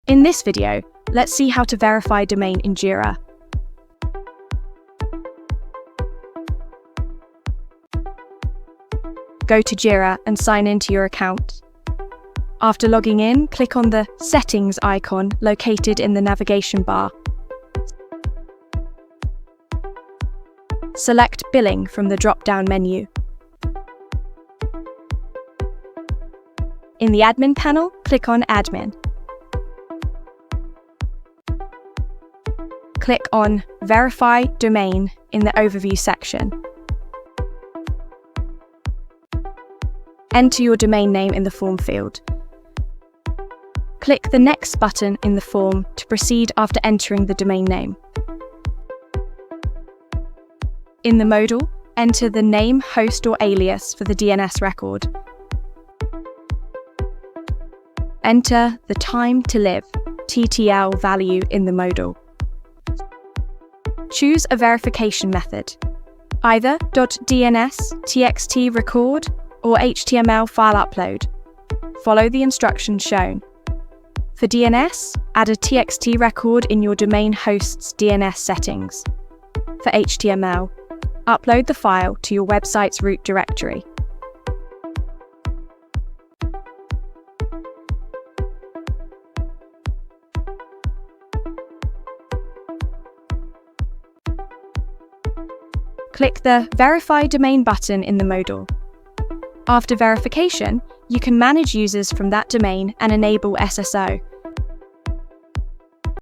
In this video, let's see how to verify a domain in Jira. Go to Jira and sign into your account. After logging in, click on the Settings icon located in the navigation bar. Select Billing from the drop-down menu. In the Admin panel, click on Admin. Click on Verify Domain in the Overview section. Enter your domain name in the form field. Click the Next button in the form to proceed after entering the domain name. In the modal, enter the name, host or alias for the DNS record. Enter the time to live (TTL) value in the modal. Choose a verification method, either .DNS TXT record or HTML file upload. Follow the instructions shown. For DNS, add a TXT record in your domain host's DNS settings. For HTML, upload the file to your website's root directory. Click the Verify Domain button in the modal. After verification, you can manage users from that domain and enable SSO,